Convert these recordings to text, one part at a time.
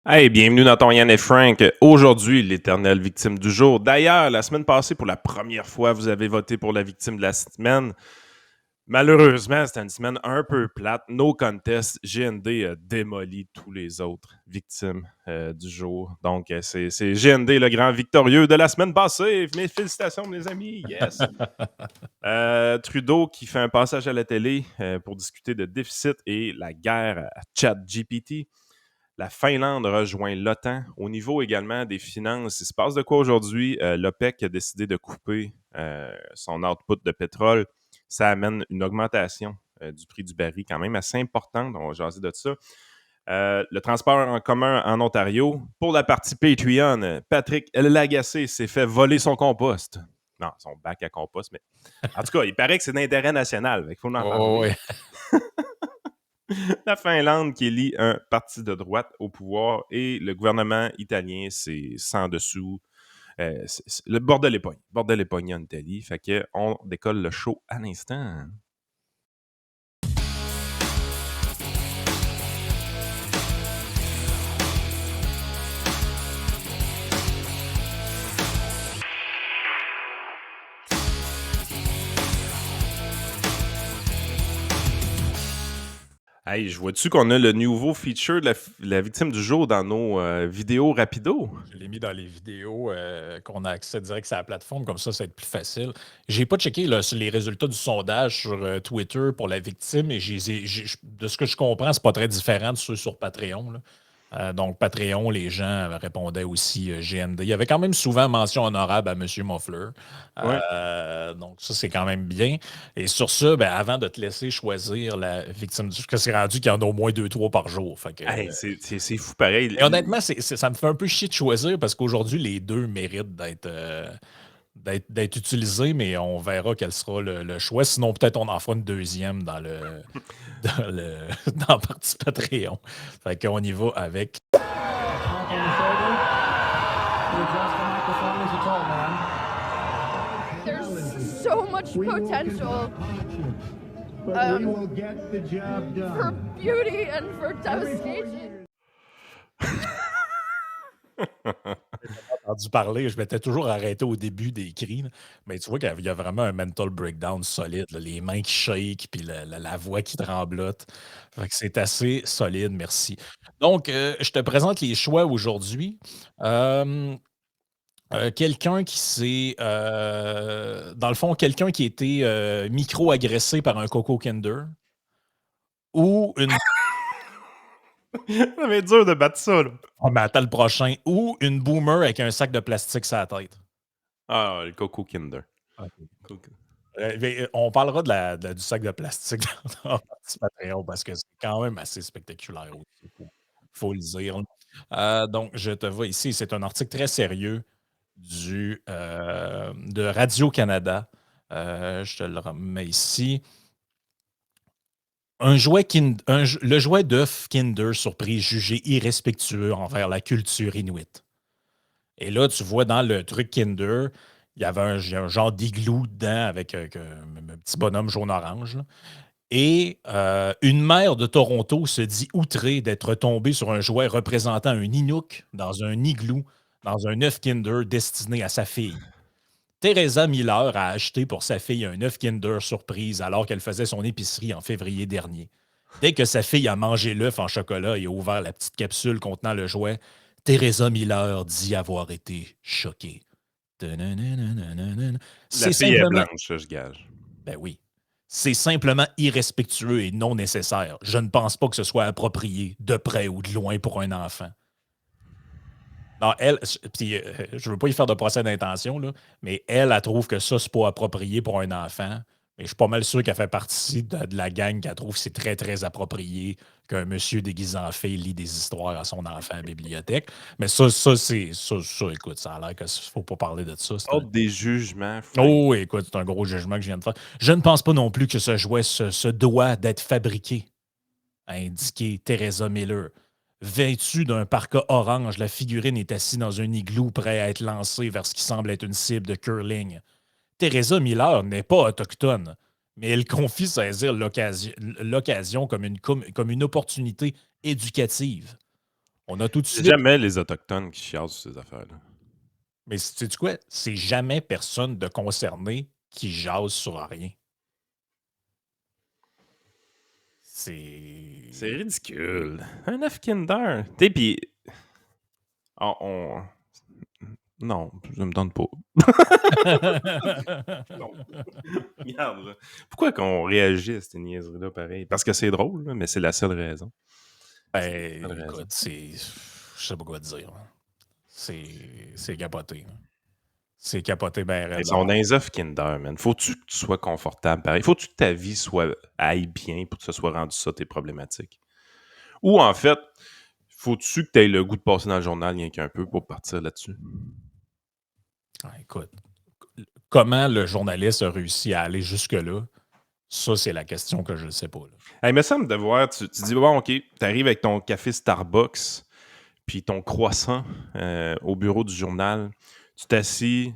Hey, bienvenue dans ton Yann et Frank. Aujourd'hui, l'éternelle victime du jour. D'ailleurs, la semaine passée, pour la première fois, vous avez voté pour la victime de la semaine. Malheureusement, c'était une semaine un peu plate. No contest. GND a démoli tous les autres victimes du jour. Donc, c'est GND, le grand victorieux de la semaine passée. Mes félicitations, mes amis. Yes! Trudeau qui fait un passage à la télé pour discuter de déficit et la guerre à ChatGPT. La Finlande rejoint l'OTAN. Au niveau également des finances, il se passe de quoi aujourd'hui? L'OPEC a décidé de couper son output de pétrole. Ça amène une augmentation du prix du baril quand même assez importante. On va jaser de ça. Le transport en commun en Ontario. Pour la partie Patreon, Patrick Lagacé s'est fait voler son compost. Non, son bac à compost, mais en tout cas, il paraît que c'est d'intérêt national. Il faut en Oh, parler. ouais. La Finlande qui élit un parti de droite au pouvoir et le gouvernement italien, c'est sans dessous. Le bordel est pogné. Bordel est pogné en Italie. Fait qu'on décolle le show à l'instant. Hey, je vois-tu qu'on a le nouveau feature de la victime du jour dans nos vidéos rapido? Je l'ai mis dans les vidéos qu'on a accès direct à la plateforme, comme ça va être plus facile. J'ai pas checké là, sur les résultats du sondage sur Twitter pour la victime, et de ce que je comprends, c'est pas très différent de ceux sur Patreon, là. Donc, Patreon, les gens répondaient aussi GND. Il y avait quand même souvent mention honorable à M. Moffler. Ouais. Donc, ça, c'est quand même bien. Et sur ça, ben, avant de te laisser choisir la victime du... Parce que c'est rendu qu'il y en a au moins 2-3 par jour. Fait que, Hey, c'est fou pareil. et honnêtement, ça me fait un peu chier de choisir parce qu'aujourd'hui, les deux méritent d'être utilisés, mais on verra quel sera le choix. Sinon, peut-être on en fera une deuxième dans la partie Patreon. Fait qu'on y va avec. There's so much potential for beauty and for devastation. Entendu parler, je m'étais toujours arrêté au début des cris, là. Mais tu vois qu'il y a vraiment un mental breakdown solide, là, les mains qui shake, puis la voix qui tremblote. Fait que c'est assez solide, merci. Donc, je te présente les choix aujourd'hui. Euh, quelqu'un qui s'est, dans le fond, quelqu'un qui a été micro-agressé par un Coco Kinder, ou une... Ça va être dur de battre ça, là. Oh, mais attends le prochain, ou une boomer avec un sac de plastique sur la tête. Ah, le Coco Kinder. Ok. Coco. On parlera du sac de plastique dans la partie Patreon parce que c'est quand même assez spectaculaire aussi. Faut le dire, là. Donc, je te vois ici. C'est un article très sérieux de Radio-Canada. Je te le remets ici. Le jouet d'œuf Kinder surprise jugé irrespectueux envers la culture inuite. Et là, tu vois dans le truc Kinder, il y avait un genre d'igloo dedans avec un petit bonhomme jaune-orange, là. Et une mère de Toronto se dit outrée d'être tombée sur un jouet représentant un Inuk dans un igloo, dans un œuf Kinder destiné à sa fille. Teresa Miller a acheté pour sa fille un œuf Kinder surprise alors qu'elle faisait son épicerie en février dernier. Dès que sa fille a mangé l'œuf en chocolat et ouvert la petite capsule contenant le jouet, Teresa Miller dit avoir été choquée. La C'est fille est simplement... blanche, je gage. Ben oui. C'est simplement irrespectueux et non nécessaire. Je ne pense pas que ce soit approprié, de près ou de loin, pour un enfant. Non, elle, puis, je veux pas y faire de procès d'intention, là, mais elle trouve que ça, c'est pas approprié pour un enfant. Mais je suis pas mal sûr qu'elle fait partie de la gang qui trouve que c'est très, très approprié qu'un monsieur déguisé en fille lit des histoires à son enfant à la bibliothèque. Mais ça, écoute, ça a l'air qu'il faut pas parler de ça. Autre des jugements, Frank. Oh, écoute, c'est un gros jugement que je viens de faire. Je ne pense pas non plus que ce jouet se doit d'être fabriqué, a indiqué Teresa Miller. Vêtue d'un parka orange, la figurine est assise dans un igloo prêt à être lancée vers ce qui semble être une cible de curling. Teresa Miller n'est pas autochtone, mais elle confie saisir l'occasion comme une opportunité éducative. On a tout de C'est suite. jamais les Autochtones qui chialent sur ces affaires-là. Mais sais-tu quoi? C'est jamais personne de concerné qui jase sur rien. C'est C'est. ridicule. Un œuf Kinder. Tu sais, puis... on... Non, je me tente pas. Non. Regarde, là. Pourquoi qu'on réagit à cette niaiserie-là pareil? Parce que c'est drôle, là, mais c'est la seule raison. C'est la seule raison. Écoute, c'est. Je sais pas quoi te dire. Là. C'est capoté. Là. C'est capoté ben Ils raide. sont dans les œufs Kinder, man. Faut-tu que tu sois confortable pareil? Faut-tu que ta vie aille bien pour que ce soit rendu ça tes problématiques? Ou en fait, faut-tu que tu aies le goût de passer dans le journal rien qu'un peu pour partir là-dessus? Écoute, comment le journaliste a réussi à aller jusque-là? Ça, c'est la question que je ne sais pas. Là. Hey, il me semble de voir, tu dis, bon, OK, tu arrives avec ton café Starbucks puis ton croissant au bureau du journal. Tu t'assis,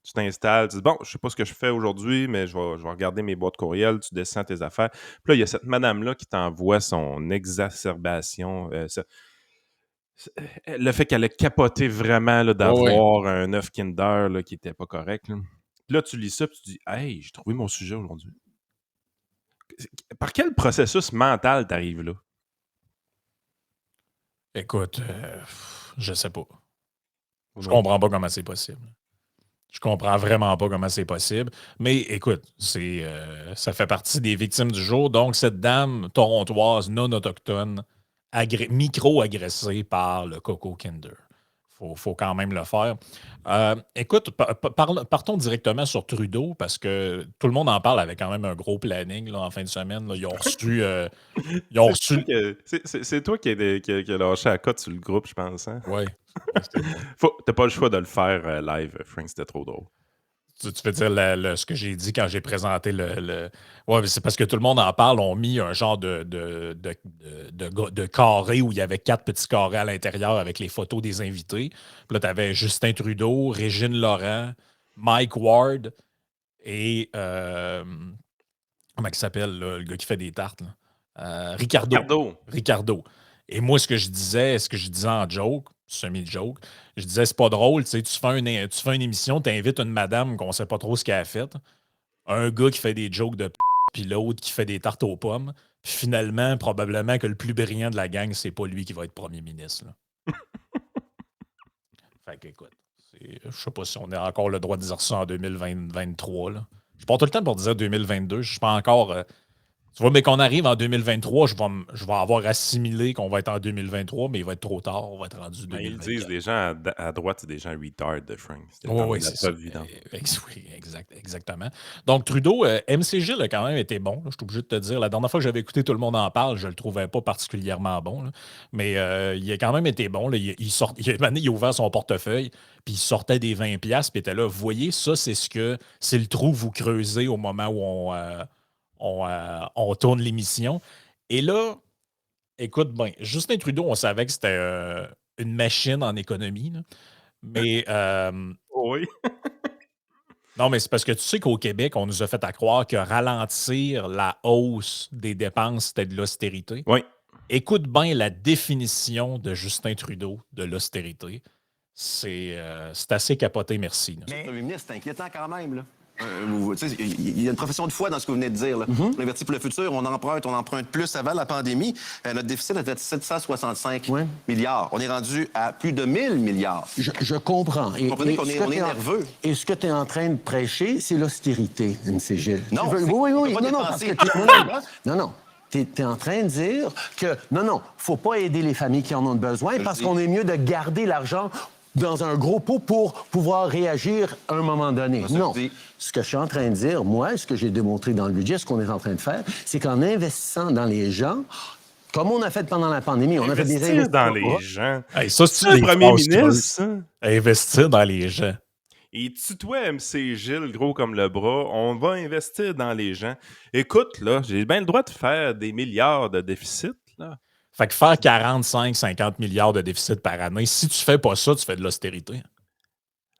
tu t'installes, tu dis, bon, je sais pas ce que je fais aujourd'hui, mais je vais regarder mes boîtes courriels, tu descends tes affaires. Puis là, il y a cette madame-là qui t'envoie son exacerbation. Le fait qu'elle a capoté vraiment là, d'avoir un œuf Kinder là, qui était pas correct. Là. Puis là, tu lis ça, puis tu dis, hey, j'ai trouvé mon sujet aujourd'hui. Par quel processus mental t'arrives là? Écoute, je sais pas. Je comprends pas comment c'est possible. Je comprends vraiment pas comment c'est possible. Mais écoute, ça fait partie des victimes du jour. Donc, cette dame torontoise non autochtone, micro-agressée par le Coco Kinder. Faut quand même le faire. Écoute, partons directement sur Trudeau parce que tout le monde en parle avec quand même un gros planning là, en fin de semaine. Là. Ils ont reçu. C'est toi qui a lâché la cote sur le groupe, je pense. Hein? Oui. T'as pas le choix de le faire live, Frank, c'était trop drôle. Tu veux dire ce que j'ai dit quand j'ai présenté le... Ouais, c'est parce que tout le monde en parle. On mis un genre de carré où il y avait 4 petits carrés à l'intérieur avec les photos des invités. Puis là, tu avais Justin Trudeau, Régine Laurent, Mike Ward et... comment il s'appelle, là, le gars qui fait des tartes? Là? Ricardo. Et moi, ce que je disais en joke, semi-joke, je disais, c'est pas drôle, tu sais, tu fais une émission, tu invites une madame qu'on sait pas trop ce qu'elle a fait, un gars qui fait des jokes de puis l'autre qui fait des tartes aux pommes, puis finalement, probablement que le plus brillant de la gang, c'est pas lui qui va être premier ministre. Là. Fait qu'écoute, je sais pas si on a encore le droit de dire ça en 2023. Là. Je prends tout le temps pour dire 2022, je suis pas encore... Tu vois, mais qu'on arrive en 2023, je vais avoir assimilé qu'on va être en 2023, mais il va être trop tard, on va être rendu 2024. Ils disent, les gens à droite, c'est des gens retard de Frank. Oui, c'est ça. Oui, exactement. Donc, Trudeau, MCG a quand même été bon. Là, je suis obligé de te dire. La dernière fois que j'avais écouté Tout le monde en parle, je ne le trouvais pas particulièrement bon. Là. Mais il a quand même été bon. Là. Il a ouvert son portefeuille, puis il sortait des 20$, puis il était là. Vous voyez, ça, c'est le trou que vous creusez au moment où on tourne l'émission. Et là, écoute, ben, Justin Trudeau, on savait que c'était une machine en économie. Là. Mais oui. non, mais c'est parce que tu sais qu'au Québec, on nous a fait à croire que ralentir la hausse des dépenses, c'était de l'austérité. Oui. Écoute bien la définition de Justin Trudeau de l'austérité. C'est assez capoté, merci. Mais... Le Premier ministre, c'est inquiétant quand même, là. Il y a une profession de foi dans ce que vous venez de dire. Là. On investit pour le futur, on emprunte plus avant la pandémie. Notre déficit était de 765 milliards. On est rendu à plus de 1000 milliards. Je comprends. Vous comprenez qu'on est nerveux. Et ce que tu es en train de prêcher, c'est l'austérité, M.C. Non, oui. Non, parce que non. Tu es en train de dire que faut pas aider les familles qui en ont besoin parce qu'on est mieux de garder l'argent dans un gros pot pour pouvoir réagir à un moment donné. Non. Ce que je suis en train de dire, moi, ce que j'ai démontré dans le budget, ce qu'on est en train de faire, c'est qu'en investissant dans les gens, comme on a fait pendant la pandémie, on a fait des investissements dans les gens. Hey, ça, c'est le premier ministre. Investir dans les gens. Et tutoie MC Gilles, gros comme le bras, on va investir dans les gens. Écoute, là, j'ai bien le droit de faire des milliards de déficit, là. Fait que faire 45-50 milliards de déficit par année, si tu fais pas ça, tu fais de l'austérité.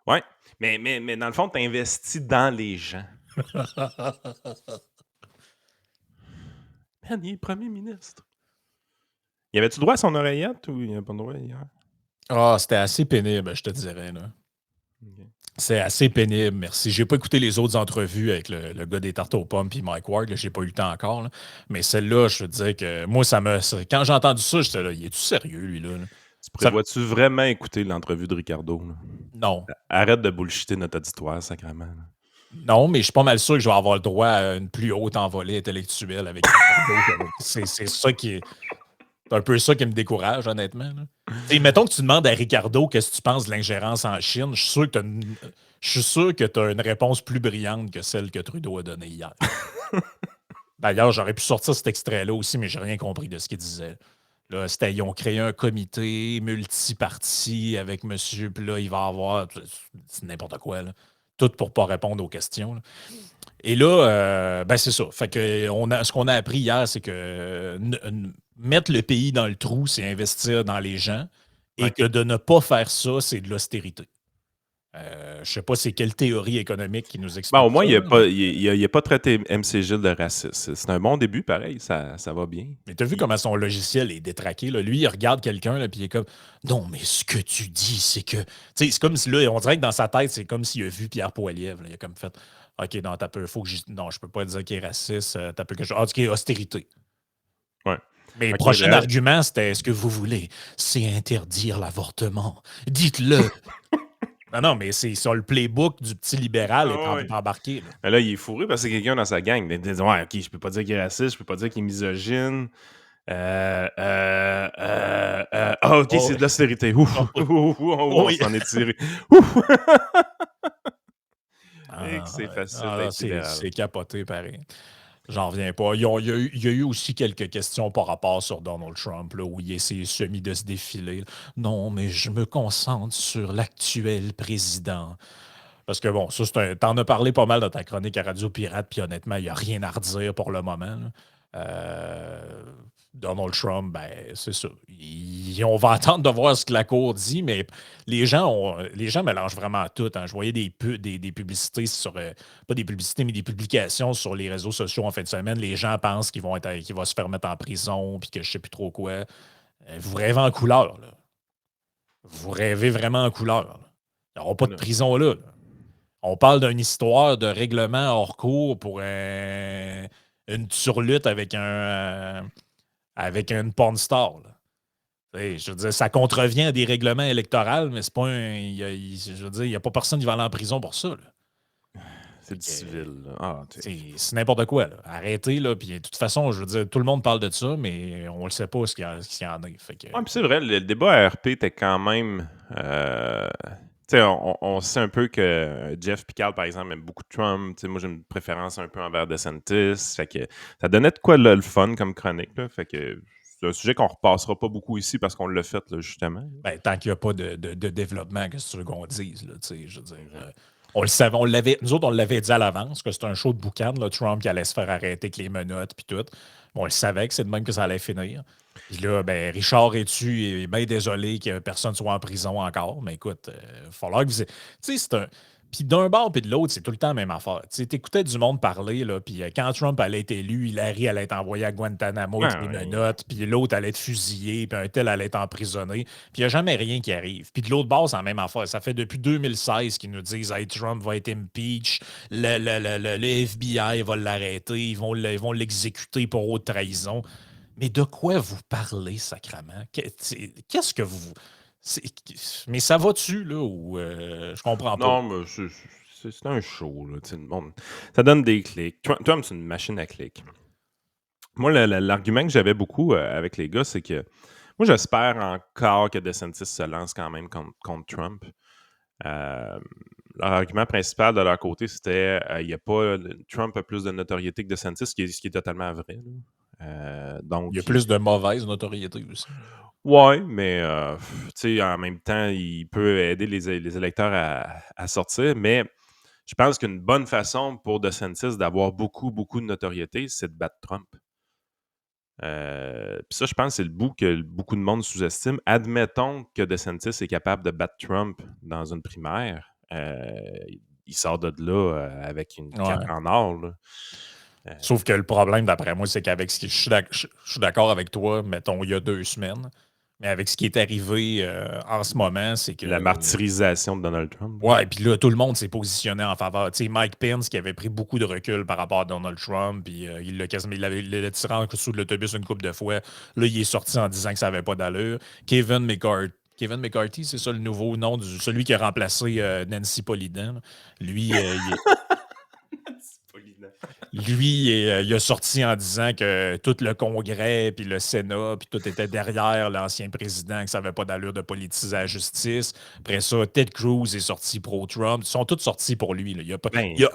Oui, mais dans le fond, tu investis dans les gens. Man, il est premier ministre. Y avait-tu droit à son oreillette ou il n'y avait pas le droit hier? Ah, c'était assez pénible, je te dirais. Là. Ok. C'est assez pénible, merci. J'ai pas écouté les autres entrevues avec le gars des tartes aux pommes puis Mike Ward. Là, j'ai pas eu le temps encore. Là. Mais celle-là, je te disais que moi, quand j'ai entendu ça, j'étais là, il est-tu sérieux, lui, là? Tu Ça- prévois-tu vraiment écouter l'entrevue de Ricardo? Là? Non. Arrête de bullshiter notre auditoire, sacrément. Là. Non, mais je suis pas mal sûr que je vais avoir le droit à une plus haute envolée intellectuelle avec Ricardo. C'est ça qui est. C'est un peu ça qui me décourage, honnêtement. Là. Mettons que tu demandes à Ricardo qu'est-ce que tu penses de l'ingérence en Chine, je suis sûr que tu as une réponse plus brillante que celle que Trudeau a donnée hier. D'ailleurs, j'aurais pu sortir cet extrait-là aussi, mais j'ai rien compris de ce qu'il disait. Là, ils ont créé un comité multiparti avec monsieur, puis là, il va avoir. C'est n'importe quoi, là. Tout pour pas répondre aux questions. Là. Et là, ben c'est ça. Fait que ce qu'on a appris hier, c'est que mettre le pays dans le trou, c'est investir dans les gens. Et que de ne pas faire ça, c'est de l'austérité. Je sais pas c'est quelle théorie économique qui nous explique Au moins, ça. il n'a pas traité MC Gilles de raciste. C'est un bon début, pareil. Ça va bien. Mais tu as vu comment son logiciel est détraqué. Là. Lui, il regarde quelqu'un, puis il est comme non, mais ce que tu dis, c'est que. Tu sais, c'est comme si là, on dirait que dans sa tête, c'est comme s'il a vu Pierre Poilievre. Là. Il a comme fait OK, non, t'as peu, faut que non, je peux pas dire qu'il est raciste. T'as peu que je. Ah, OK, austérité. Ouais. Mais le Ok, prochain là- argument, c'était ce que vous voulez, c'est interdire l'avortement. Dites-le. Non, mais c'est sur le playbook du petit libéral est embarqué. Là. Mais là, il est fourré parce que c'est quelqu'un dans sa gang. Il dit ouais, OK, je peux pas dire qu'il est raciste, je peux pas dire qu'il est misogyne. OK, c'est de l'austérité. Ouf, on Oui. s'en est tiré. Ouf! Et que c'est facile d'être c'est libéral. capoté, pareil. J'en reviens pas. Il y a eu aussi quelques questions par rapport sur Donald Trump, là, où il essaie semi de se défiler. Non, mais je me concentre sur l'actuel président. Parce que bon, ça, t'en as parlé pas mal dans ta chronique à Radio Pirate, puis honnêtement, il n'y a rien à redire pour le moment. Là. Donald Trump, ben, c'est ça. On va attendre de voir ce que la Cour dit, mais les gens mélangent vraiment tout. Hein. Je voyais des publicités sur, pas des publicités, mais des publications sur les réseaux sociaux en fin de semaine. Les gens pensent qu'il va se faire mettre en prison, puis que je sais plus trop quoi. Vous rêvez en couleur, là. Vous rêvez vraiment en couleur. Là. Il n'y aura pas de prison là. On parle d'une histoire de règlement hors cours pour une surlutte avec une porn star. Là. Je veux dire, ça contrevient à des règlements électoraux, mais c'est pas je veux dire, il n'y a pas personne qui va aller en prison pour ça. Là. C'est du civil. Là. C'est n'importe quoi. Là. Arrêtez, là. Puis de toute façon, je veux dire, tout le monde parle de ça, mais on ne sait pas ce qu'il y en a. Fait que, puis c'est vrai, le débat ARP était quand même. On sait un peu que Jeff Picard, par exemple, aime beaucoup Trump. Moi, j'ai une préférence un peu envers DeSantis. Fait que ça donnait de quoi le fun comme chronique. Là, fait que c'est un sujet qu'on repassera pas beaucoup ici parce qu'on l'a fait, là, justement. Ben, tant qu'il n'y a pas de développement, qu'est-ce que tu veux qu'on dise? Là, je veux dire, on le savait, nous autres, on l'avait dit à l'avance que c'était un show de boucan, là, Trump qui allait se faire arrêter avec les menottes puis tout. On le savait que c'est de même que ça allait finir. Puis là, ben, Richard est bien désolé que personne soit en prison encore. Mais écoute, il va falloir que vous. Tu sais, c'est un. Puis d'un bord puis de l'autre, c'est tout le temps la même affaire. Tu sais, t'écoutais du monde parler, là, puis quand Trump allait être élu, Hillary allait être envoyée à Guantanamo avec des menottes, puis l'autre allait être fusillé, puis un tel allait être emprisonné. Puis il n'y a jamais rien qui arrive. Puis de l'autre bord, c'est la même affaire. Ça fait depuis 2016 qu'ils nous disent hey, Trump va être impeach, le FBI va l'arrêter, ils vont l'exécuter pour haute trahison. Mais de quoi vous parlez, sacrament? Qu'est-ce que vous... Mais ça va-tu, là, ou je comprends pas? Non, mais c'est un show. Là, bon, ça donne des clics. Trump, c'est une machine à clics. Moi, l'argument que j'avais beaucoup avec les gars, c'est que moi, j'espère encore que DeSantis se lance quand même contre Trump. Leur argument principal de leur côté, c'était Trump a plus de notoriété que DeSantis, ce qui est totalement vrai. Donc, il y a plus de mauvaise notoriété aussi. Oui, mais en même temps, il peut aider les électeurs à sortir. Mais je pense qu'une bonne façon pour DeSantis d'avoir beaucoup, beaucoup de notoriété, c'est de battre Trump. Puis ça, je pense que c'est le bout que beaucoup de monde sous-estime. Admettons que DeSantis est capable de battre Trump dans une primaire. Il sort de là avec une carte en or. Là. Sauf que le problème, d'après moi, c'est qu'avec ce qui. Je suis d'accord avec toi, mettons, il y a 2 semaines. Mais avec ce qui est arrivé en ce moment, c'est que. La martyrisation de Donald Trump. Ouais, puis là, tout le monde s'est positionné en faveur. Tu sais, Mike Pence, qui avait pris beaucoup de recul par rapport à Donald Trump, puis il l'a tiré en dessous de l'autobus une couple de fois. Là, il est sorti en disant que ça n'avait pas d'allure. Kevin McCarthy, c'est ça le nouveau nom, celui qui a remplacé Nancy Polidan. Là. Lui, il a sorti en disant que tout le Congrès, puis le Sénat, puis tout était derrière l'ancien président, que ça n'avait pas d'allure de politiser la justice. Après ça, Ted Cruz est sorti pro-Trump. Ils sont tous sortis pour lui. Là. Il y a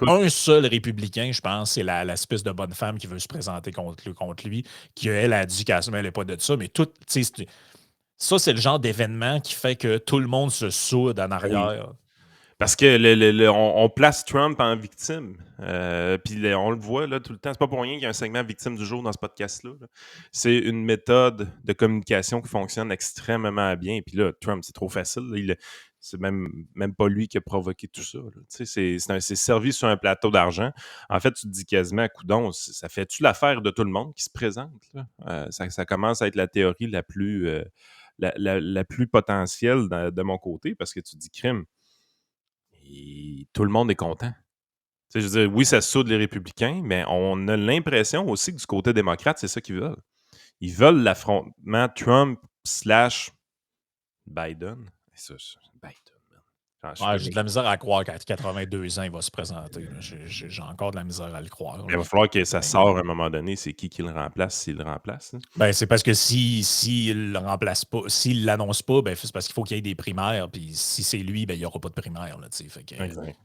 un seul républicain, je pense, c'est l'espèce de bonne femme qui veut se présenter contre lui, qui, elle, a dit qu'elle ne se mêlait pas de ça. Mais tout, tu sais, ça, c'est le genre d'événement qui fait que tout le monde se soude en arrière. Oui. Parce que on place Trump en victime. Puis on le voit là, tout le temps. C'est pas pour rien qu'il y a un segment victime du jour dans ce podcast-là. Là. C'est une méthode de communication qui fonctionne extrêmement bien. Puis là, Trump, c'est trop facile. Là. C'est même pas lui qui a provoqué tout ça. C'est servi sur un plateau d'argent. En fait, tu te dis quasiment, coudon, ça fait-tu l'affaire de tout le monde qui se présente? Là? Ça commence à être la théorie la plus, la plus potentielle de mon côté parce que tu te dis, crime. Et tout le monde est content. Je veux dire, oui, ça soude les républicains, mais on a l'impression aussi que du côté démocrate, c'est ça qu'ils veulent. Ils veulent l'affrontement Trump/Biden. Biden, man. J'ai de la misère à croire qu'à 82 ans, il va se présenter. J'ai encore de la misère à le croire. Il va falloir que ça sorte à un moment donné. C'est qui le remplace s'il le remplace? Ben, c'est parce que s'il le remplace pas, s'il l'annonce pas, ben, c'est parce qu'il faut qu'il y ait des primaires. Puis si c'est lui, ben, il n'y aura pas de primaire. Là, fait que, exact.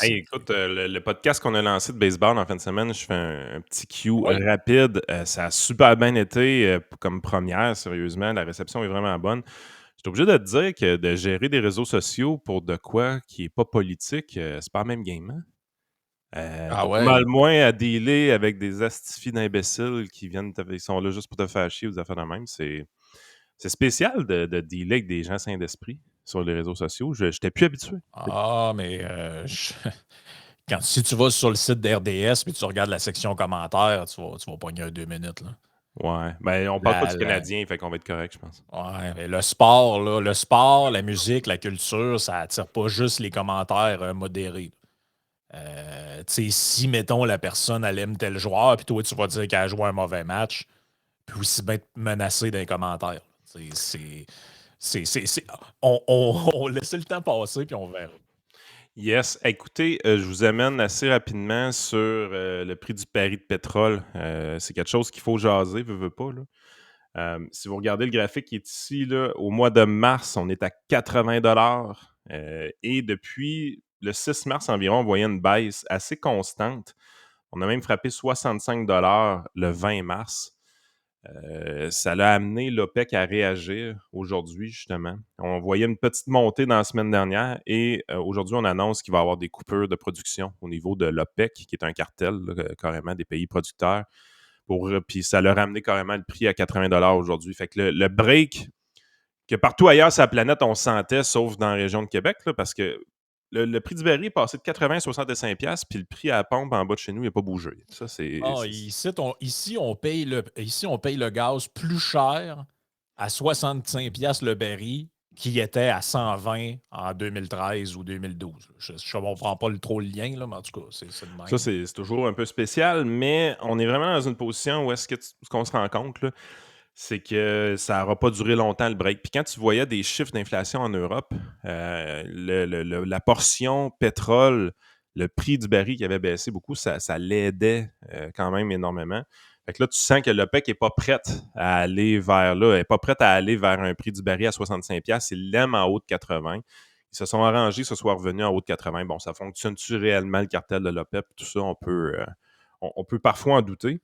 Hey, écoute, le podcast qu'on a lancé de baseball en fin de semaine, je fais un petit cue rapide. Ça a super bien été comme première, sérieusement. La réception est vraiment bonne. Je suis obligé de te dire que de gérer des réseaux sociaux pour de quoi qui n'est pas politique, c'est pas la même game. Hein? T'as pas mal moins à dealer avec des astifies d'imbéciles qui ils sont là juste pour te faire chier ou des affaires de même. C'est spécial de dealer avec des gens sains d'esprit sur les réseaux sociaux. Je n'étais plus habitué. Mais si tu vas sur le site d'RDS et tu regardes la section commentaires, tu vas pogner 2 minutes. Là. Ouais. Ben, on parle pas du Canadien, fait qu'on va être correct, je pense. Ouais, mais le sport, la musique, la culture, ça attire pas juste les commentaires modérés. Si, mettons, la personne, elle aime tel joueur, puis toi, tu vas dire qu'elle a joué un mauvais match, puis aussi bien te menacer dans les commentaires. On laisse le temps passer, puis on verra. Yes. Écoutez, je vous amène assez rapidement sur le prix du baril de pétrole. C'est quelque chose qu'il faut jaser, veut pas. Là. Si vous regardez le graphique qui est ici, là, au mois de mars, on est à 80 $. Et depuis le 6 mars environ, on voyait une baisse assez constante. On a même frappé 65 $ le 20 mars. Ça l'a amené l'OPEC à réagir aujourd'hui, justement. On voyait une petite montée dans la semaine dernière et aujourd'hui, on annonce qu'il va y avoir des coupures de production au niveau de l'OPEC, qui est un cartel, là, carrément, des pays producteurs. Puis ça leur a amené carrément le prix à 80 $ aujourd'hui. Fait que le break, que partout ailleurs sur la planète, on sentait, sauf dans la région de Québec, là, parce que le prix du baril est passé de 80 à 65 $, puis le prix à la pompe en bas de chez nous, il n'a pas bougé. Ça, Ici, on paye le gaz plus cher à 65 $ le baril qui était à 120 en 2013 ou 2012. Je ne comprends pas trop le lien, là, mais en tout cas, c'est de même. Ça, c'est toujours un peu spécial, mais on est vraiment dans une position où ce qu'on se rend compte, là, c'est que ça n'aura pas duré longtemps le break. Puis quand tu voyais des chiffres d'inflation en Europe, la portion pétrole, le prix du baril qui avait baissé beaucoup, ça l'aidait quand même énormément. Fait que là, tu sens que l'OPEC n'est pas prête à aller vers là, elle n'est pas prête à aller vers un prix du baril à 65 $. Il l'aime en haut de 80. Ils se sont arrangés, ce soit revenus en haut de 80. Bon, ça fonctionne-tu réellement le cartel de l'OPEC? Tout ça, on peut parfois en douter.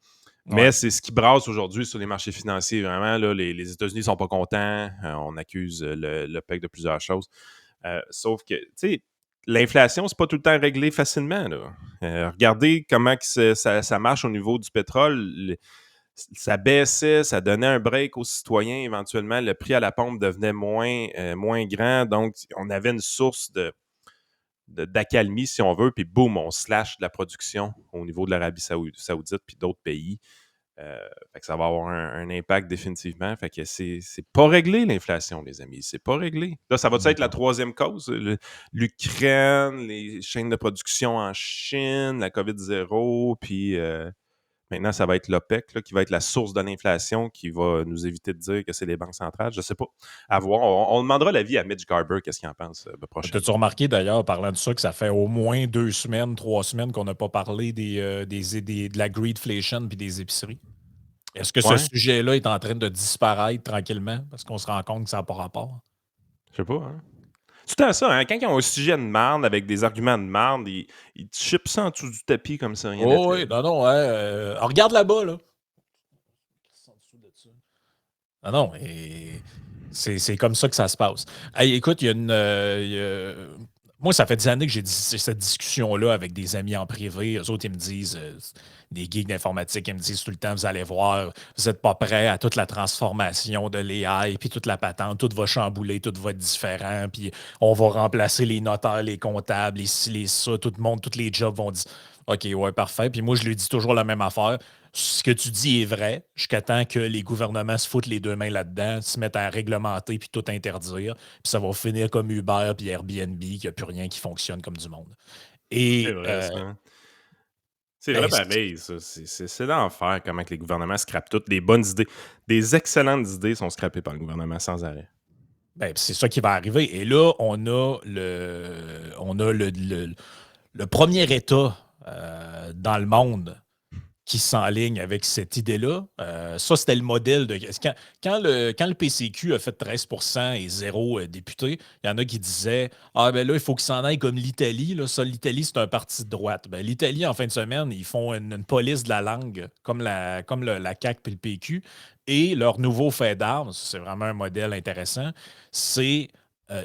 Mais c'est ce qui brasse aujourd'hui sur les marchés financiers. Vraiment, là, les États-Unis ne sont pas contents. On accuse l'OPEC de plusieurs choses. Sauf que, tu sais, l'inflation, c'est pas tout le temps réglé facilement. Là. Regardez comment ça marche au niveau du pétrole. Ça baissait, ça donnait un break aux citoyens. Éventuellement, le prix à la pompe devenait moins grand. Donc, on avait une source d'accalmie, si on veut, puis boum, on slash de la production au niveau de l'Arabie Saoudite puis d'autres pays. Fait que ça va avoir un impact définitivement. Fait que c'est pas réglé, l'inflation, les amis. C'est pas réglé. Là, ça va être la troisième cause? L'Ukraine, les chaînes de production en Chine, la COVID-0, puis maintenant, ça va être l'OPEC là, qui va être la source de l'inflation qui va nous éviter de dire que c'est les banques centrales. Je sais pas. À voir. On demandera l'avis à Mitch Garber, qu'est-ce qu'il en pense prochain. T'as-tu remarqué d'ailleurs, parlant de ça, que ça fait au moins 2 semaines, 3 semaines qu'on n'a pas parlé de la greedflation puis des épiceries? Est-ce que ce Ouais, sujet-là est en train de disparaître tranquillement parce qu'on se rend compte que ça n'a pas rapport? je sais pas. Hein? C'est tout à ça, hein? Quand ils ont un sujet de marde avec des arguments de marde, ils te chipent ça en dessous du tapis comme ça, rien n'a Oh fait. oui, non, ouais. Regarde là-bas, là. Ah non, et c'est comme ça que ça se passe. Hey, écoute, il y a une. Moi, ça fait des années que j'ai cette discussion-là avec des amis en privé. Eux autres, ils me disent, des geeks d'informatique, ils me disent tout le temps, vous allez voir, vous n'êtes pas prêts à toute la transformation de l'AI, puis toute la patente, tout va chambouler, tout va être différent, puis on va remplacer les notaires, les comptables, les ci, les ça, tout le monde, tous les jobs vont dire, OK, ouais, parfait. Puis moi, je lui dis toujours la même affaire. Ce que tu dis est vrai, jusqu'à temps que les gouvernements se foutent les deux mains là-dedans, se mettent à réglementer puis tout interdire, puis ça va finir comme Uber puis Airbnb, qu'il n'y a plus rien qui fonctionne comme du monde. C'est Et vrai, ça. C'est vrai ben, pareil, ça. C'est l'enfer comment que les gouvernements scrapent toutes. Des bonnes idées, des excellentes idées sont scrappées par le gouvernement sans arrêt. ben, c'est ça qui va arriver. Et là, on a le premier État dans le monde qui s'enligne avec cette idée-là. Ça, c'était le modèle de. Quand le PCQ a fait 13% et zéro député, il y en a qui disaient ah, ben là, il faut qu'il s'en aille comme l'Italie. Là. Ça, l'Italie, c'est un parti de droite. Ben, l'Italie, en fin de semaine, ils font une police de la langue, comme la CAQ et le PQ. Et leur nouveau fait d'armes, c'est vraiment un modèle intéressant, c'est.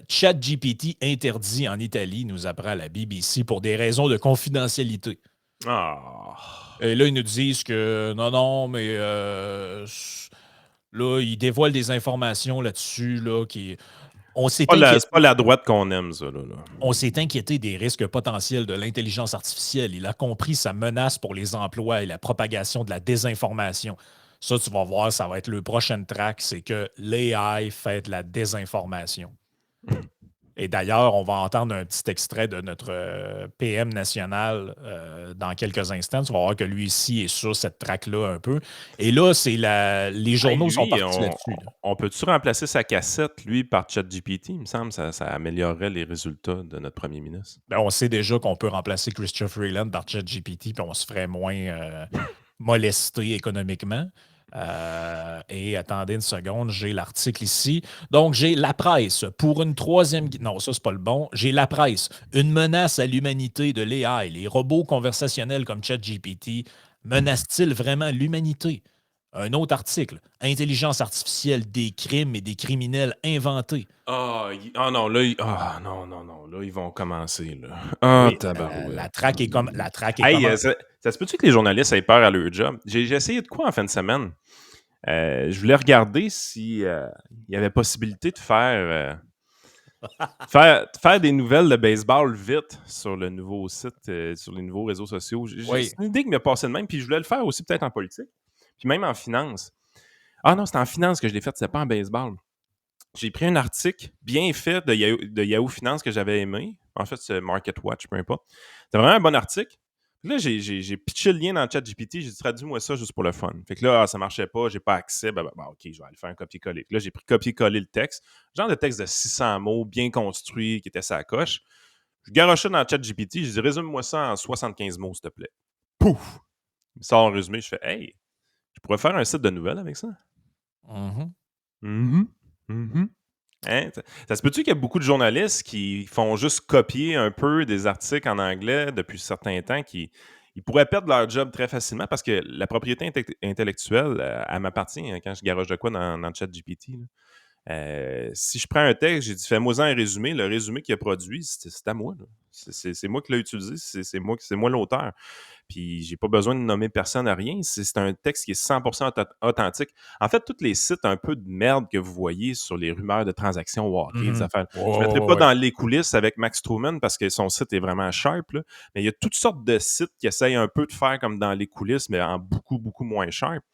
ChatGPT interdit en Italie, nous apprend la BBC, pour des raisons de confidentialité. Ah. Et là, ils nous disent que non, mais là, ils dévoilent des informations là-dessus. Là, on s'est C'est pas la droite qu'on aime, ça. Là. on s'est inquiété des risques potentiels de l'intelligence artificielle. Il a compris sa menace pour les emplois et la propagation de la désinformation. Ça, tu vas voir, ça va être le prochain track, c'est que l'AI fait de la désinformation. Et d'ailleurs, on va entendre un petit extrait de notre PM national dans quelques instants. Tu vas voir que lui ici est sur cette track-là un peu. Et là, les journaux sont partis là-dessus. Là. On peut-tu remplacer sa cassette, lui, par ChatGPT? Il me semble que ça améliorerait les résultats de notre premier ministre. Ben, on sait déjà qu'on peut remplacer Christopher Freeland par ChatGPT, puis on se ferait moins molester économiquement. Et attendez une seconde, j'ai l'article ici. Donc, j'ai la presse pour une troisième. Non, ça, c'est pas le bon. J'ai la presse. Une menace à l'humanité de l'AI. Les robots conversationnels comme ChatGPT menacent-ils vraiment l'humanité? Un autre article. Intelligence artificielle, des crimes et des criminels inventés. Non, là, là, ils vont commencer, là. Ah, Oui, tabarouette. la traque est comme. La traque est Hey, comme. ça se peut-tu que les journalistes aient peur à leur job? J'ai essayé de quoi en fin de semaine? Je voulais regarder s'il y avait possibilité de faire des nouvelles de baseball vite sur le nouveau site, sur les nouveaux réseaux sociaux. Oui. C'est une idée qui m'est passée de même, puis je voulais le faire aussi peut-être en politique, puis même en finance. Ah non, c'était en finance que je l'ai fait, c'était pas en baseball. J'ai pris un article bien fait de Yahoo Finance que j'avais aimé. En fait, c'est Market Watch, peu importe. C'était vraiment un bon article. Puis là, j'ai pitché le lien dans le chat GPT. J'ai dit, traduis-moi ça juste pour le fun. Fait que là, ça marchait pas, j'ai pas accès. OK, je vais aller faire un copier-coller. Là, j'ai pris copier-coller le texte. Genre de texte de 600 mots, bien construit, qui était sa coche. Je garochais dans le chat GPT. Je dis, résume-moi ça en 75 mots, s'il te plaît. Pouf! Il me sort un résumé. Je fais, hey, je pourrais faire un site de nouvelles avec ça. Hein? Ça se peut-tu qu'il y a beaucoup de journalistes qui font juste copier un peu des articles en anglais depuis certains temps qui ils pourraient perdre leur job très facilement parce que la propriété intellectuelle, elle m'appartient hein, quand je garoche de quoi dans le chat GPT. Si je prends un texte, j'ai dit fais-moi un résumé. Le résumé qu'il a produit, c'est à moi. C'est moi qui l'ai utilisé, c'est moi l'auteur. puis j'ai pas besoin de nommer personne à rien. C'est un texte qui est 100% authentique. En fait, tous les sites un peu de merde que vous voyez sur les rumeurs de transactions au hockey, des affaires, je mettrai pas dans les coulisses avec Max Truman parce que son site est vraiment sharp, là, mais il y a toutes sortes de sites qui essayent un peu de faire comme dans les coulisses, mais en beaucoup, beaucoup moins sharp.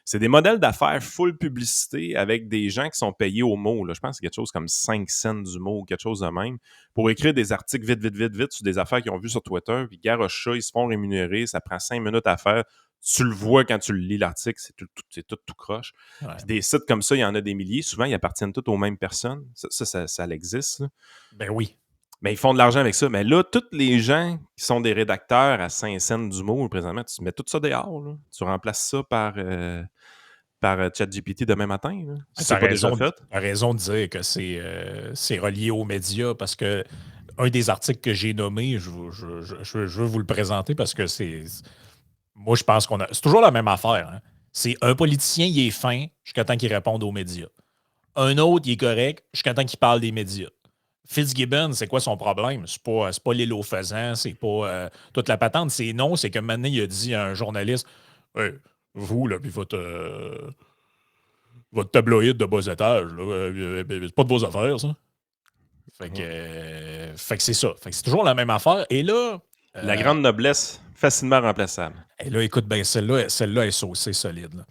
C'est des modèles d'affaires full publicité avec des gens qui sont payés au mot. Là. Je pense que c'est quelque chose comme 5 cents du mot ou quelque chose de même pour écrire des articles vite sur des affaires qu'ils ont vues sur Twitter. Puis garoche ça, ils se font rémunérer. Ça prend 5 minutes à faire. Tu le vois quand tu le lis, l'article. C'est tout croche. Ouais. Puis des sites comme ça, il y en a des milliers. Souvent, ils appartiennent tous aux mêmes personnes. Ça existe. Là. Ben oui. Mais ils font de l'argent avec ça. Mais là, tous les gens qui sont des rédacteurs à 5 cents du mot, présentement, tu mets tout ça dehors. Là. Tu remplaces ça par ChatGPT demain matin. Là, si c'est pas déjà fait. Tu as raison de dire que c'est relié aux médias parce que un des articles que j'ai nommé, je veux vous le présenter parce que c'est. Moi, je pense qu'on a. C'est toujours la même affaire. Hein. C'est un politicien, il est fin jusqu'à temps qu'il réponde aux médias. Un autre, il est correct jusqu'à temps qu'il parle des médias. Fitzgibbon, c'est quoi son problème? C'est pas l'île aux faisans, c'est pas toute la patente. C'est non, c'est que maintenant, il a dit à un journaliste hey, vous, là, puis votre tabloïd de bas étage, là, c'est pas de vos affaires, ça. Fait que c'est ça. Fait que c'est toujours la même affaire. Et là. La grande noblesse, facilement remplaçable. Et là, écoute, ben celle-là est saucée solide. Là.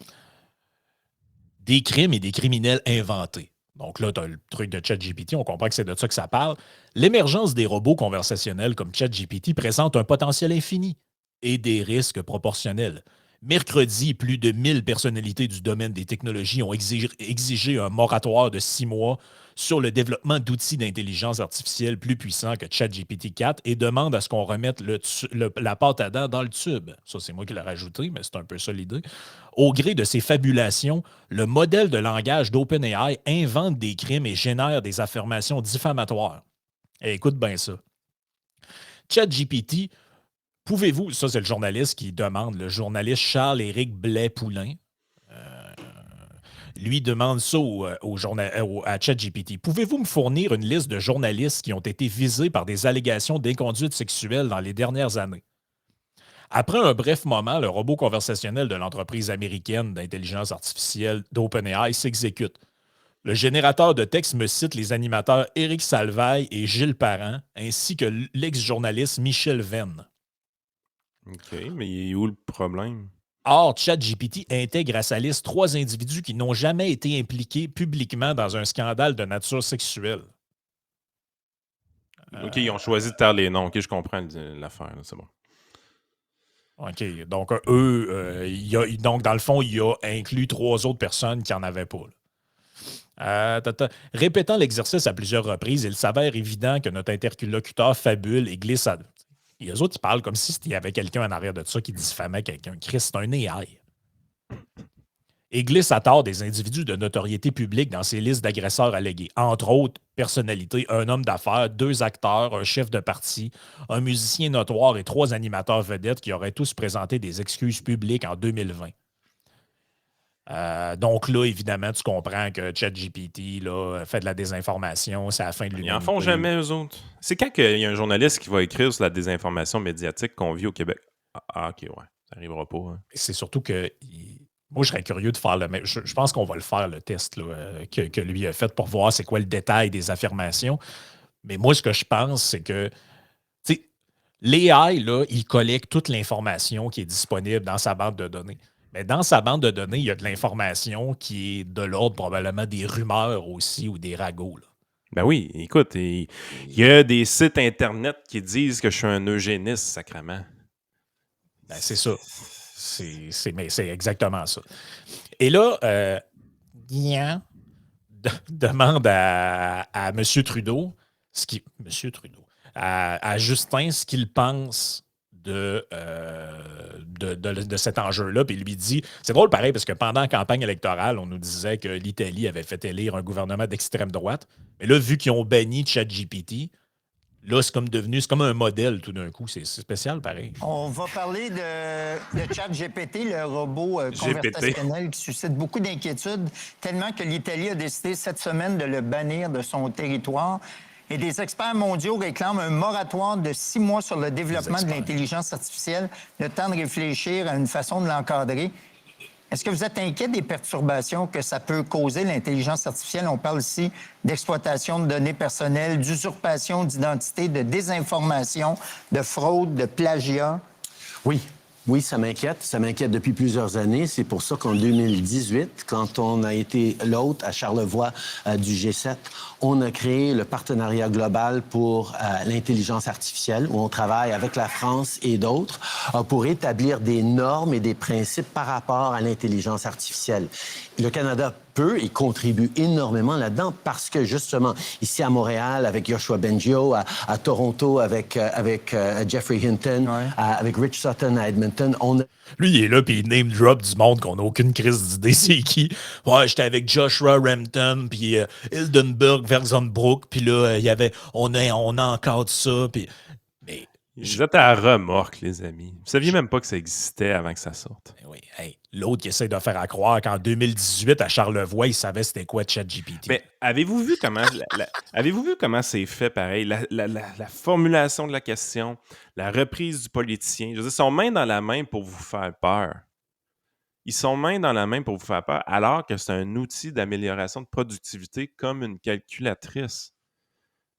Des crimes et des criminels inventés. Donc là, tu as le truc de ChatGPT, on comprend que c'est de ça que ça parle. L'émergence des robots conversationnels comme ChatGPT présente un potentiel infini et des risques proportionnels. Mercredi, plus de 1000 personnalités du domaine des technologies ont exigé un moratoire de 6 mois sur le développement d'outils d'intelligence artificielle plus puissants que ChatGPT 4 et demandent à ce qu'on remette la pâte à dents dans le tube. Ça, c'est moi qui l'ai rajouté, mais c'est un peu ça l'idée. Au gré de ces fabulations, le modèle de langage d'OpenAI invente des crimes et génère des affirmations diffamatoires. Et écoute bien ça. ChatGPT, pouvez-vous, ça c'est le journaliste qui demande, le journaliste Charles-Éric Blais-Poulain, lui demande ça à ChatGPT. Pouvez-vous me fournir une liste de journalistes qui ont été visés par des allégations d'inconduite sexuelle dans les dernières années? Après un bref moment, le robot conversationnel de l'entreprise américaine d'intelligence artificielle d'OpenAI s'exécute. Le générateur de texte me cite les animateurs Éric Salvaille et Gilles Parent, ainsi que l'ex-journaliste Michel Venn. OK, mais il est où le problème? Or, ChatGPT intègre à sa liste 3 individus qui n'ont jamais été impliqués publiquement dans un scandale de nature sexuelle. OK, ils ont choisi de taire les noms. OK, je comprends l'affaire. C'est bon. OK, donc donc dans le fond, il a inclus 3 autres personnes qui n'en avaient pas. Répétant l'exercice à plusieurs reprises, il s'avère évident que notre interlocuteur fabule et glisse à... Et eux autres, ils parlent comme s'il y avait quelqu'un en arrière de ça qui diffamait quelqu'un. Chris, c'est un AI. Et glisse à tort des individus de notoriété publique dans ces listes d'agresseurs allégués. Entre autres, personnalités, un homme d'affaires, 2 acteurs, un chef de parti, un musicien notoire et 3 animateurs vedettes qui auraient tous présenté des excuses publiques en 2020. Donc là, évidemment, tu comprends que ChatGPT fait de la désinformation, c'est la fin de l'humanité. Ils en font jamais, eux autres. C'est quand qu'il y a un journaliste qui va écrire sur la désinformation médiatique qu'on vit au Québec? Ah, OK, ouais. Ça n'arrivera pas. Hein. C'est surtout que... Moi, je serais curieux de faire le même. Je pense qu'on va le faire, le test là, que lui a fait pour voir c'est quoi le détail des affirmations. Mais moi, ce que je pense, c'est que l'AI, là, il collecte toute l'information qui est disponible dans sa bande de données. Mais dans sa bande de données, il y a de l'information qui est de l'ordre probablement des rumeurs aussi ou des ragots. Là. Ben oui, écoute, il y a des sites Internet qui disent que je suis un eugéniste, sacrément. Ben, c'est ça. Mais c'est exactement ça. Et là, Guian demande à M. Trudeau, à Justin, ce qu'il pense de cet enjeu-là. Puis il lui dit, c'est drôle pareil, parce que pendant la campagne électorale, on nous disait que l'Italie avait fait élire un gouvernement d'extrême droite. Mais là, vu qu'ils ont banni ChatGPT, là, c'est comme un modèle tout d'un coup. C'est spécial, pareil. On va parler de ChatGPT, le robot conversationnel qui suscite beaucoup d'inquiétudes, tellement que l'Italie a décidé cette semaine de le bannir de son territoire. Et des experts mondiaux réclament un moratoire de 6 mois sur le développement de l'intelligence artificielle, le temps de réfléchir à une façon de l'encadrer. Est-ce que vous êtes inquiet des perturbations que ça peut causer, l'intelligence artificielle? On parle ici d'exploitation de données personnelles, d'usurpation d'identité, de désinformation, de fraude, de plagiat. Oui, ça m'inquiète. Ça m'inquiète depuis plusieurs années. C'est pour ça qu'en 2018, quand on a été l'hôte à Charlevoix du G7, on a créé le partenariat global pour l'intelligence artificielle, où on travaille avec la France et d'autres pour établir des normes et des principes par rapport à l'intelligence artificielle. Le Canada peut et contribue énormément là-dedans parce que, justement, ici à Montréal, avec Yoshua Bengio, à Toronto, avec Jeffrey Hinton, avec Rich Sutton à Edmonton, on a... Lui, il est là, puis il name drop du monde qu'on n'a aucune crise d'idée c'est qui. Ouais, j'étais avec Joshua Rampton, puis Hildenberg, Verzenbroek, puis là, il y avait... On encadre ça, puis... Mais... Vous êtes à la remorque, les amis. Vous saviez même pas que ça existait avant que ça sorte. Oui, hey, l'autre qui essaie de faire à croire qu'en 2018, à Charlevoix, il savait c'était quoi ChatGPT. Mais avez-vous vu comment c'est fait pareil? La formulation de la question, la reprise du politicien. Je veux dire, ils sont main dans la main pour vous faire peur. Ils sont main dans la main pour vous faire peur, alors que c'est un outil d'amélioration de productivité comme une calculatrice.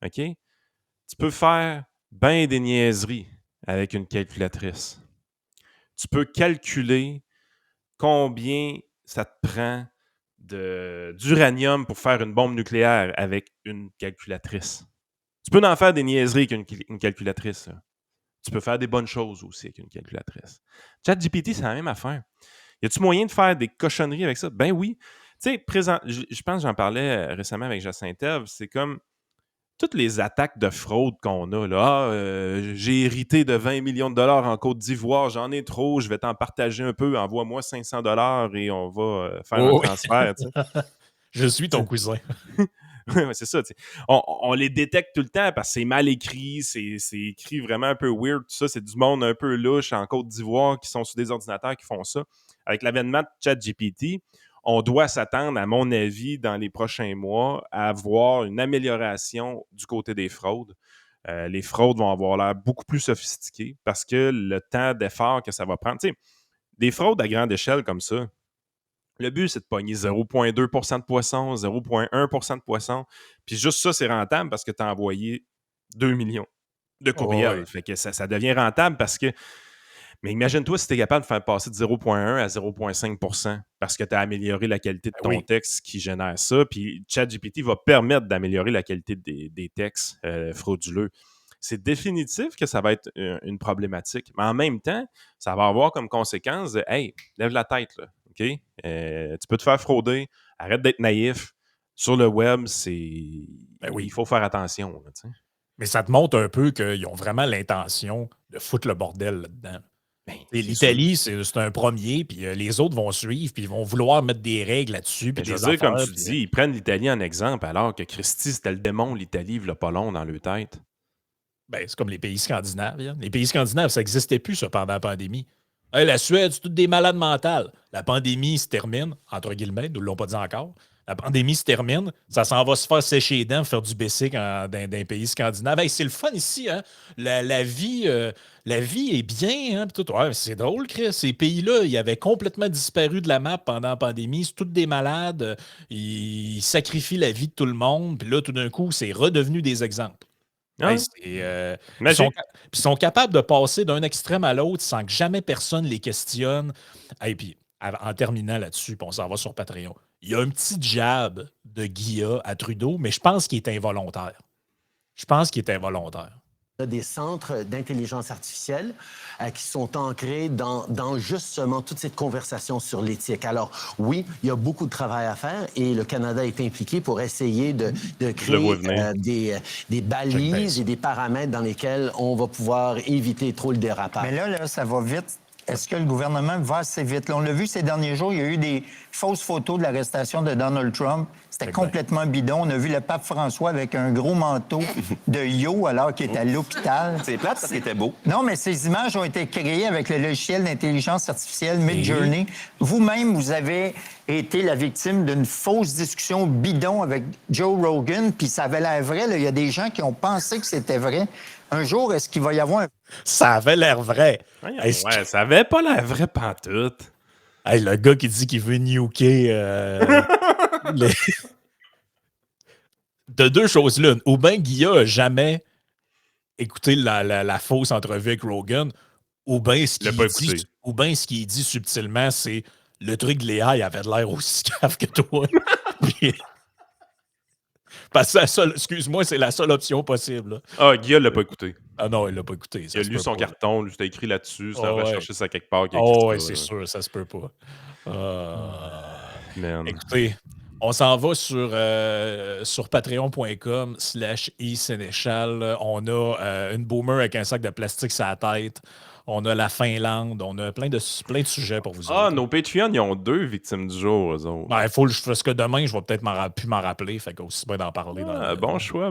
OK? Tu peux faire ben des niaiseries avec une calculatrice. Tu peux calculer combien ça te prend d'uranium pour faire une bombe nucléaire avec une calculatrice. Tu peux en faire des niaiseries avec une calculatrice. Là. Tu peux faire des bonnes choses aussi avec une calculatrice. ChatGPT, c'est la même affaire. Y a-tu moyen de faire des cochonneries avec ça? Ben oui. Tu sais, je pense que j'en parlais récemment avec Jacinthe Ève, c'est comme toutes les attaques de fraude qu'on a, là, j'ai hérité de 20 millions de dollars en Côte d'Ivoire, j'en ai trop, je vais t'en partager un peu, envoie-moi 500 dollars et on va faire un transfert. Je suis ton cousin. Ouais, c'est ça. On les détecte tout le temps parce que c'est mal écrit, c'est écrit vraiment un peu weird, tout ça, c'est du monde un peu louche en Côte d'Ivoire qui sont sur des ordinateurs qui font ça. Avec l'avènement de ChatGPT, on doit s'attendre, à mon avis, dans les prochains mois, à voir une amélioration du côté des fraudes. Les fraudes vont avoir l'air beaucoup plus sophistiquées parce que le temps d'effort que ça va prendre... Tu sais, des fraudes à grande échelle comme ça, le but, c'est de pogner 0,2 de poissons, 0,1 de poissons. Puis juste ça, c'est rentable parce que tu as envoyé 2 millions de courriels. Fait que ça devient rentable parce que... Mais imagine-toi si tu es capable de faire passer de 0,1 à 0,5 parce que tu as amélioré la qualité de ton texte qui génère ça. Puis ChatGPT va permettre d'améliorer la qualité des textes frauduleux. C'est définitif que ça va être une problématique. Mais en même temps, ça va avoir comme conséquence de « Hey, lève la tête, là. OK? Tu peux te faire frauder. Arrête d'être naïf. Sur le web, il faut faire attention. » Là, mais ça te montre un peu qu'ils ont vraiment l'intention de foutre le bordel là-dedans. L'Italie, c'est un premier, puis les autres vont suivre, puis ils vont vouloir mettre des règles là-dessus. Je veux dire, comme tu dis, ils prennent l'Italie en exemple, alors que Christy, c'était le démon, l'Italie, il l'a pas long dans leur tête. Ben, c'est comme les pays scandinaves. Hein. Les pays scandinaves, ça n'existait plus, ça, pendant la pandémie. Hey, la Suède, c'est toutes des malades mentales. La pandémie se termine, entre guillemets, nous ne l'ont pas dit encore. La pandémie se termine, ça s'en va se faire sécher les dents, faire du basic dans un pays scandinave. Hey, c'est le fun ici, hein? La vie est bien, hein? Tout. Ouais, c'est drôle, Chris. Ces pays-là, ils avaient complètement disparu de la map pendant la pandémie. C'est tous des malades. Ils sacrifient la vie de tout le monde. Puis là, tout d'un coup, c'est redevenu des exemples. Hey, ils sont capables de passer d'un extrême à l'autre sans que jamais personne les questionne. Et puis, en terminant là-dessus, puis on s'en va sur Patreon. Il y a un petit jab de Guilla à Trudeau, mais je pense qu'il est involontaire. Il y a des centres d'intelligence artificielle qui sont ancrés dans justement toute cette conversation sur l'éthique. Alors oui, il y a beaucoup de travail à faire et le Canada est impliqué pour essayer de créer des balises et des paramètres dans lesquels on va pouvoir éviter trop le dérapage. Mais là, ça va vite. est-ce que le gouvernement va assez vite? Là, on l'a vu ces derniers jours, il y a eu des fausses photos de l'arrestation de Donald Trump. C'était complètement bidon. On a vu le pape François avec un gros manteau de yo alors qu'il est à l'hôpital. C'est plate parce qu'il était beau. Non, mais ces images ont été créées avec le logiciel d'intelligence artificielle Midjourney. Vous-même, vous avez été la victime d'une fausse discussion bidon avec Joe Rogan, puis ça avait l'air vrai. Là. Il y a des gens qui ont pensé que c'était vrai. Un jour, est-ce qu'il va y avoir un... Ça avait l'air vrai. Ouais, ça avait pas l'air vrai pantoute. Hey, le gars qui dit qu'il veut nuker de deux choses l'une. Ou bien Guilla n'a jamais écouté la fausse entrevue avec Rogan, ou bien ce qu'il dit subtilement, c'est le truc de Léa, il avait de l'air aussi cave que toi. Puis, parce que excuse-moi, c'est la seule option possible. Là. Ah, Guilla l'a pas écouté. Ah non, il l'a pas écouté. Il a lu son carton, lui, c'était écrit là-dessus, ça a ouais. recherché ça quelque part. Oui, c'est sûr, ça se peut pas. Écoutez, on s'en va sur patreon.com/isénéchal. On a une boomer avec un sac de plastique sur la tête. On a la Finlande. On a plein de sujets pour vous. Ah, nos Patreons, ils ont 2 victimes du jour, eux autres. Il faut que je fasse que demain, je vais peut-être plus m'en rappeler. Fait qu'aussi bien d'en parler. Bon choix.